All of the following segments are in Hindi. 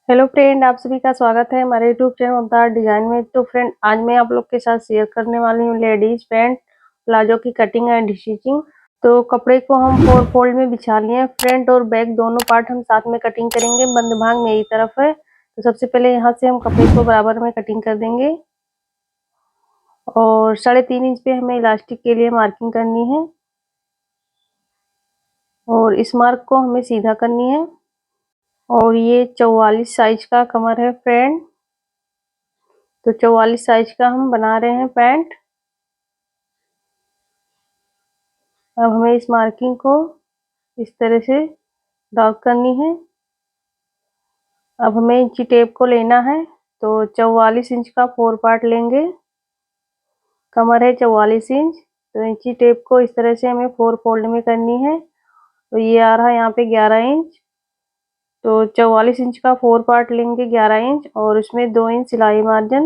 हेलो फ्रेंड, आप सभी का स्वागत है हमारे यूट्यूब चैनल अवतार डिजाइन में। तो फ्रेंड, आज मैं आप लोग के साथ शेयर करने वाली हूँ लेडीज पैंट प्लाजो की कटिंग एंड स्टिचिंग। तो कपड़े को हम 4 फोल्ड में बिछा लिए हैं। फ्रंट और बैक दोनों पार्ट हम साथ में कटिंग करेंगे। बंद भाग मेरी तरफ है, तो सबसे पहले यहाँ से हम कपड़े को बराबर में कटिंग कर देंगे और 3.5 इंच पे हमें इलास्टिक के लिए मार्किंग करनी है और इस मार्क को हमें सीधा करनी है। और ये 44 साइज का कमर है फ्रेंड, तो 44 साइज का हम बना रहे हैं पैंट। अब हमें इस मार्किंग को इस तरह से ड्रॉ करनी है। अब हमें इंची टेप को लेना है, तो 44 इंच का 4 पार्ट लेंगे। कमर है 44 इंच, तो इंची टेप को इस तरह से हमें 4 फोल्ड में करनी है। तो ये आ रहा है यहाँ पे 11 इंच, तो 44 इंच का 4 पार्ट लेंगे 11 इंच और उसमें 2 इंच सिलाई मार्जिन।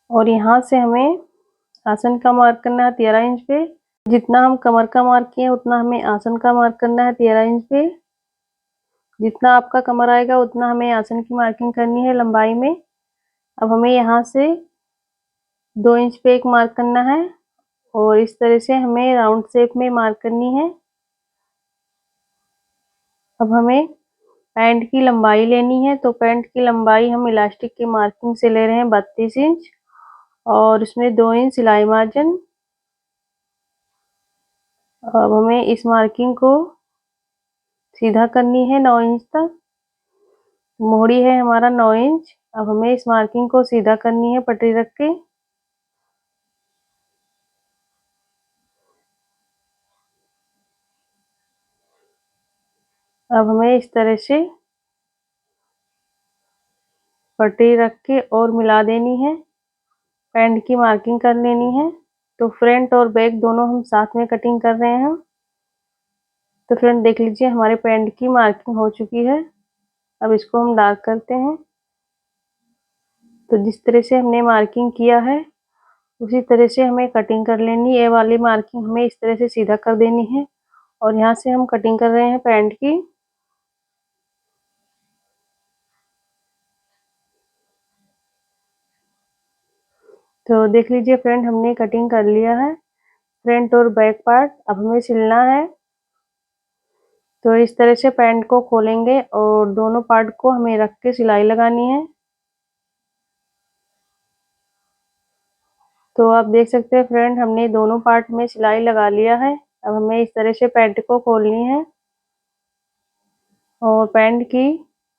और यहाँ से हमें आसन का मार्क करना है 13 इंच पे। जितना हम कमर का मार्क किए उतना हमें आसन का मार्क करना है 13 इंच पे। जितना आपका कमर आएगा उतना हमें आसन की मार्किंग करनी है लंबाई में। अब हमें यहाँ से 2 इंच पे एक मार्क करना है और इस तरह से हमें राउंड शेप में मार्क करनी है। अब हमें पैंट की लंबाई लेनी है, तो पैंट की लंबाई हम इलास्टिक की मार्किंग से ले रहे हैं 32 इंच और उसमें 2 इंच सिलाई मार्जिन। अब हमें इस मार्किंग को सीधा करनी है 9 इंच तक। मोहरी है हमारा 9 इंच। अब हमें इस मार्किंग को सीधा करनी है पटरी रख के। अब हमें इस तरह से पटरी रख के और मिला देनी है, पैंट की मार्किंग कर लेनी है। तो फ्रंट और बैक दोनों हम साथ में कटिंग कर रहे हैं। तो फ्रेंड देख लीजिए, हमारे पैंट की मार्किंग हो चुकी है। अब इसको हम डार्क करते हैं। तो जिस तरह से हमने मार्किंग किया है उसी तरह से हमें कटिंग कर लेनी है। ये वाली मार्किंग हमें इस तरह से सीधा कर देनी है और यहाँ से हम कटिंग कर रहे हैं पैंट की। तो देख लीजिए फ्रेंड, हमने कटिंग कर लिया है फ्रंट और बैक पार्ट। अब हमें सिलना है। तो इस तरह से पैंट को खोलेंगे और दोनों पार्ट को हमें रख के सिलाई लगानी है। तो आप देख सकते हैं फ्रेंड, हमने दोनों पार्ट में सिलाई लगा लिया है। अब हमें इस तरह से पैंट को खोलनी है और पैंट की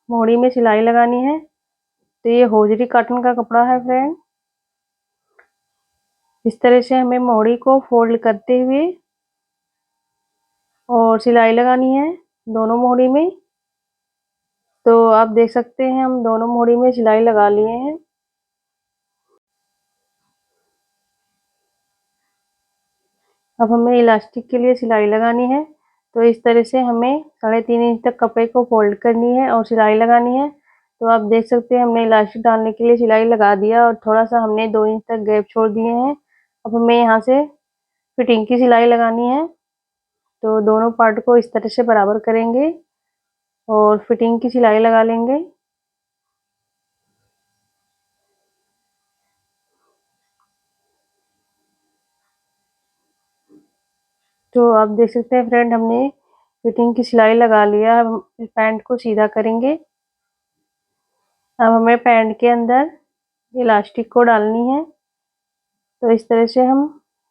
मोड़ी में सिलाई लगानी है। तो ये होजरी कॉटन का कपड़ा है फ्रेंड। इस तरह से हमें मोड़ी को फोल्ड करते हुए और सिलाई लगानी है दोनों मोड़ी में। तो आप देख सकते हैं हम दोनों मोड़ी में सिलाई लगा लिए हैं। अब हमें इलास्टिक के लिए सिलाई लगानी है। तो इस तरह से हमें 3.5 इंच तक कपड़े को फोल्ड करनी है और सिलाई लगानी है। तो आप देख सकते हैं हमने इलास्टिक डालने के लिए सिलाई लगा दिया और थोड़ा सा हमने 2 इंच तक गैप छोड़ दिए हैं। अब हमें यहाँ से फिटिंग की सिलाई लगानी है। तो दोनों पार्ट को इस तरह से बराबर करेंगे और फिटिंग की सिलाई लगा लेंगे। तो आप देख सकते हैं फ्रेंड, हमने फिटिंग की सिलाई लगा लिया। अब हम पैंट को सीधा करेंगे। अब हमें पैंट के अंदर इलास्टिक को डालनी है। तो इस तरह से हम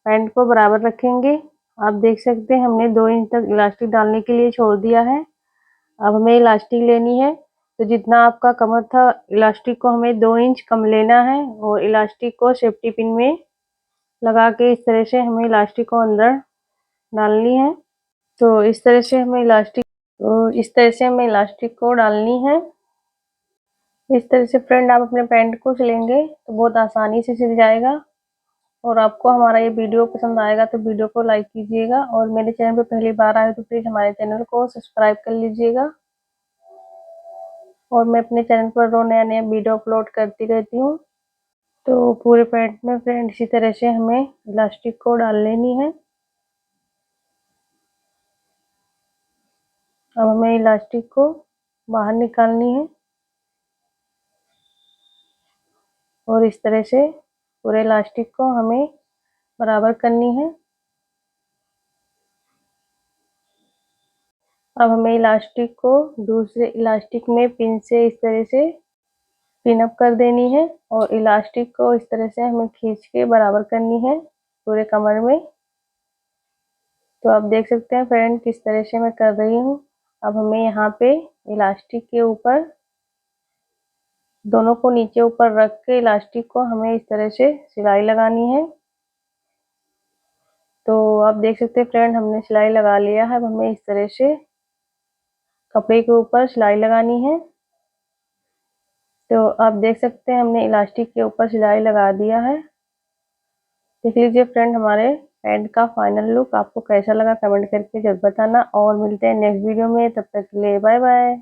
पैंट को बराबर रखेंगे। आप देख सकते हैं हमने 2 इंच तक इलास्टिक डालने के लिए छोड़ दिया है। अब हमें इलास्टिक लेनी है। तो जितना आपका कमर था, इलास्टिक को हमें 2 इंच कम लेना है और इलास्टिक को सेफ्टी पिन में लगा के इस तरह से हमें इलास्टिक को अंदर डालनी है। तो इस तरह से हमें इलास्टिक को डालनी है। इस तरह से फ्रेंड आप अपने पैंट को सिलेंगे तो बहुत आसानी से सिल जाएगा। और आपको हमारा ये वीडियो पसंद आएगा तो वीडियो को लाइक कीजिएगा और मेरे चैनल पे पहली बार आए तो प्लीज़ हमारे चैनल को सब्सक्राइब कर लीजिएगा। और मैं अपने चैनल पर रोज़ नया नया वीडियो अपलोड करती रहती हूँ। तो पूरे पैंट में फ्रेंड इसी तरह से हमें इलास्टिक को डाल लेनी है। अब हमें इलास्टिक को बाहर निकालनी है और इस तरह से पूरे इलास्टिक को हमें बराबर करनी है। अब हमें इलास्टिक को दूसरे इलास्टिक में पिन से इस तरह से पिन अप कर देनी है और इलास्टिक को इस तरह से हमें खींच के बराबर करनी है पूरे कमर में। तो आप देख सकते हैं फ्रेंड किस तरह से मैं कर रही हूँ। अब हमें यहाँ पे इलास्टिक के ऊपर दोनों को नीचे ऊपर रख के इलास्टिक को हमें इस तरह से सिलाई लगानी है। तो आप देख सकते हैं फ्रेंड हमने सिलाई लगा लिया है। अब हमें इस तरह से कपड़े के ऊपर सिलाई लगानी है। तो आप देख सकते हैं हमने इलास्टिक के ऊपर सिलाई लगा दिया है। देख लीजिए फ्रेंड हमारे पैंट का फाइनल लुक आपको कैसा लगा कमेंट करके जरूर बताना और मिलते हैं नेक्स्ट वीडियो में। तब तक के लिए बाय बाय।